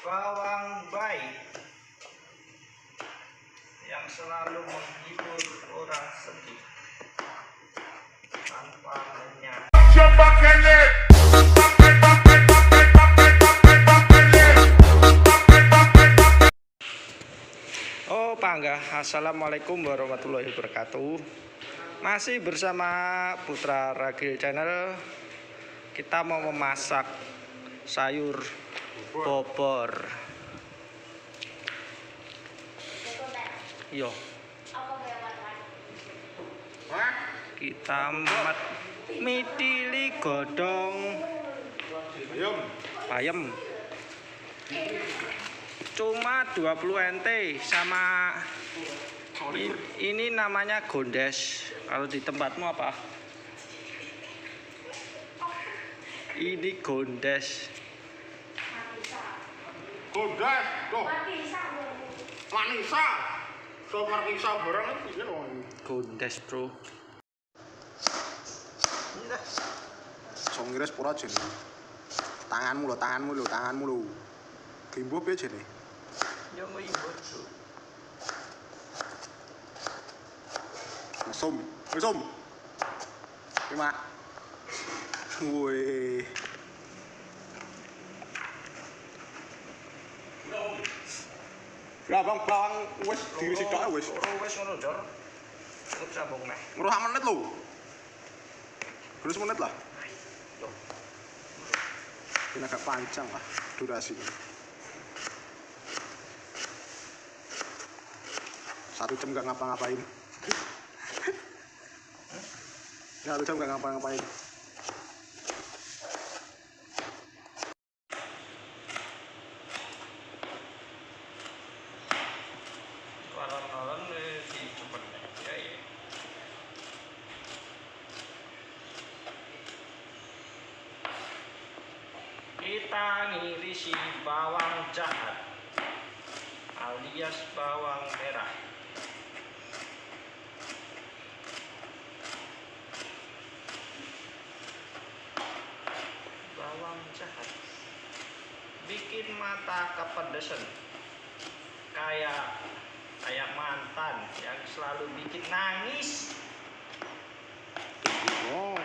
bawang baik yang selalu menghibur orang sedih tanpa menyakiti. Oh pangga, assalamualaikum warahmatullahi wabarakatuh. Masih bersama Putra Ragil Channel. Kita mau memasak sayur bobor. Yo. Kita mitili godong bayam. Cuma 20 NT sama ini namanya gondes. Kalau di tempatmu apa? Ini gondes. Gondes, tuh. Manisa. So markisa barang iki lho. Gondes, Bro. Ini dah. Songires pura jene. Tanganmu lho. Gimbo piye jene? Yo mau ibu, Bro. Mesum. Terima. Woi. Lah bang wis diisi tok wis. Wis ngono, Jor. Terus sambung neh. Ngruh menit lho. Terus menit lah. Loh. Ini agak panjang lah durasinya. 1 jam gak ngapa-ngapain. 1 jam gak ngapa-ngapain. Alon-alon si cepet ya. Kita ngirisi bawang jahat alias bawang merah. Bawang jahat bikin mata kepedesan, kayak mantan yang selalu bikin nangis. Oh.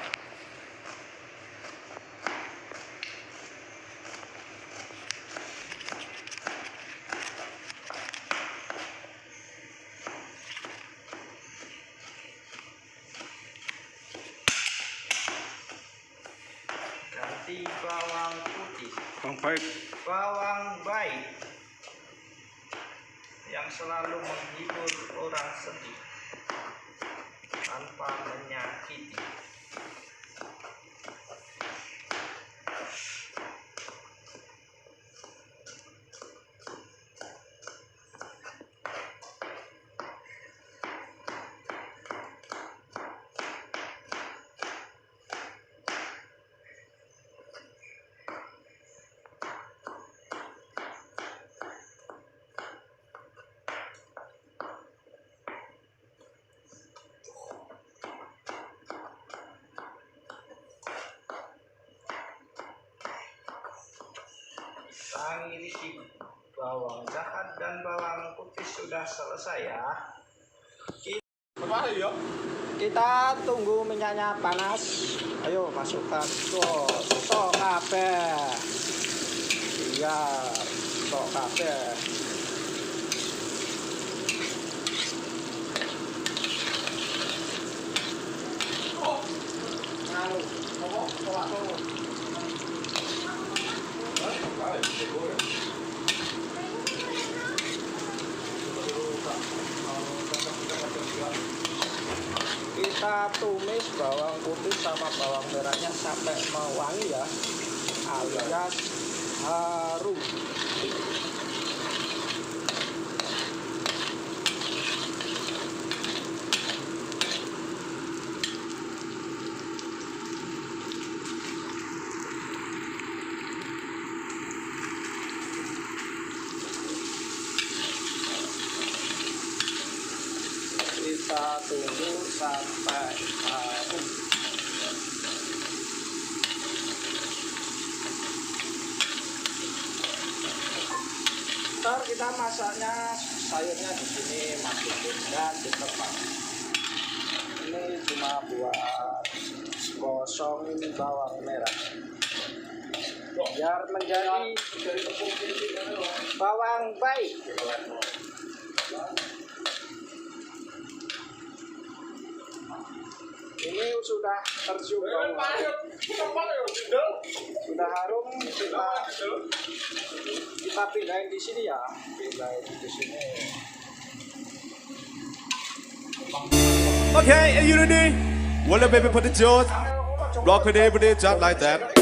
Ganti bawang putih, Bawang baik. yang selalu menghibur orang sedih tanpa menyakiti. Ngirisi bawang jahat dan bawang putih sudah selesai ya. Kita tunggu minyaknya panas. Ayo masukkan sok kabeh. Iya, sok kabeh. Kita tumis bawang putih sama bawang merahnya sampai mewangi ya, alias harum. Kita tunggu sampai harum. Ntar kita masaknya sayurnya di sini masukin dan ditepak. Ini cuma buat gosongin bawang merah biar menjadi bawang baik. Ini sudah tercium bau, sudah harum. Kita pindahin di sini ya, pindahin di sini. Okay, and unity. Well, baby, put the jaws. Rock it, put it just like that.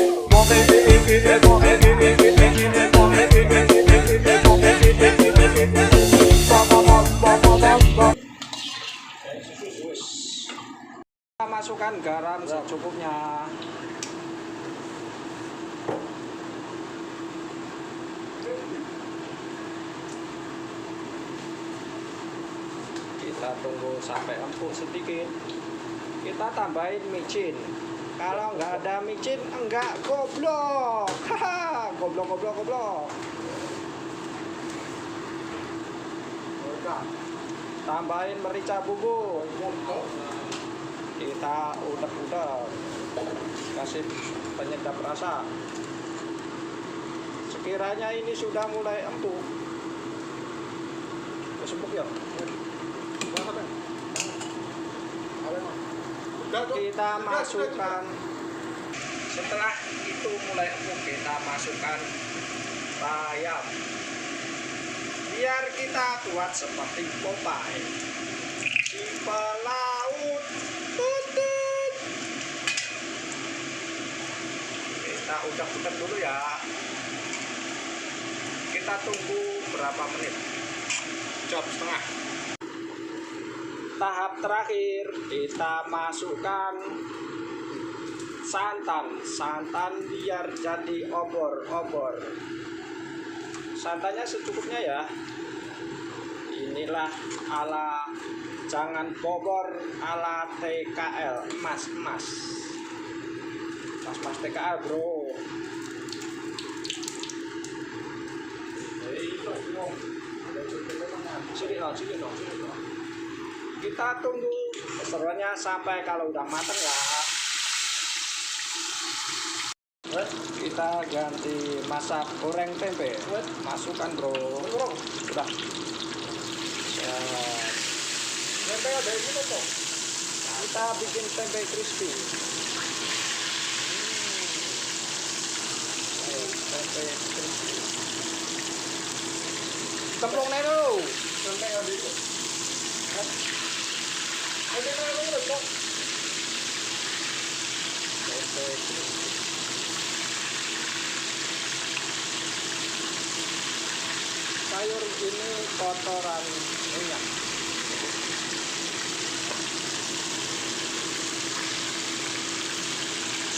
Kita masukkan garam secukupnya. Kita tunggu sampai empuk sedikit. Kita tambahin micin. Kalau nggak ada micin, enggak goblok. Haha, goblok. Tambahin merica bubuk. Kita udek-udek. Kasih penyedap rasa. Sekiranya ini sudah mulai empuk. Empuk ya. Kita masukkan, setelah itu mulai empuk, kita masukkan bayam biar kita buat seperti Popeye di pelaut tutut. Kita udak-udak dulu ya, kita tunggu berapa menit, jam setengah. Tahap terakhir kita masukkan santan biar jadi obor. Santannya secukupnya ya. Inilah ala jangan bobor ala TKL mas TKL bro. Sini dong. Kita tunggu keseruannya sampai kalau udah mateng ya. Kita ganti masak goreng tempe. Masukkan bro. Udah. Ya. Tempe ada ini kok. Kita bikin tempe crispy. Tempe crispy. Templung nih dulu. Tempe ada itu. Sayur ini kotoran minyak.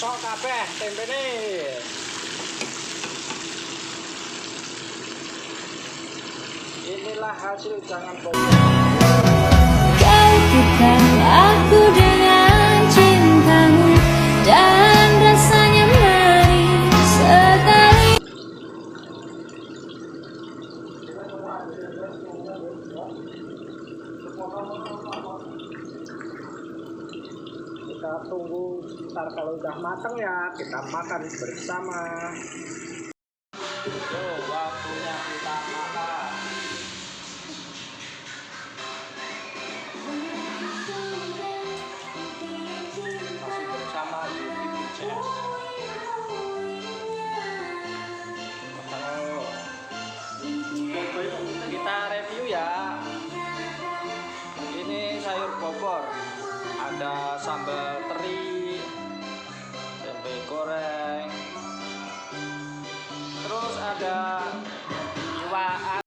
Sok kabeh tempe nih. Inilah hasil jangan bohong. Kau bukan aku dengan cintamu dan rasanya manis sekali. Kita tunggu sebentar, kalau udah matang ya kita makan bersama. Waktunya kita makan. Masih bersama Yudi Chef. Kita review ya. Ini sayur bobor, ada sambal teri, tempe goreng, terus ada iwak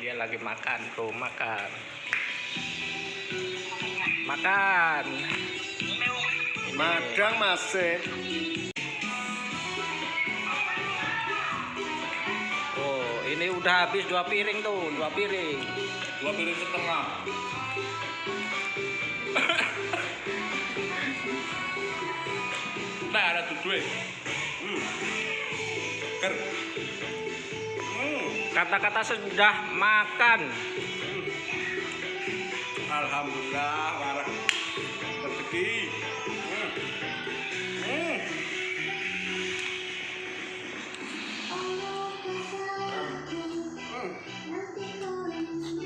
Dia lagi makan bro, makan. Makan. Madang masih. Oh, ini udah habis 2 piring tuh, 2 piring. 2 piring setengah. Nah, ada tuh duit. Ker. Kata-kata sudah makan. Alhamdulillah, warah rezeki.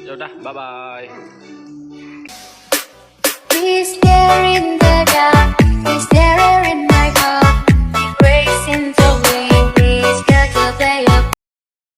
Ya udah, bye-bye. Is there in the dark? Is there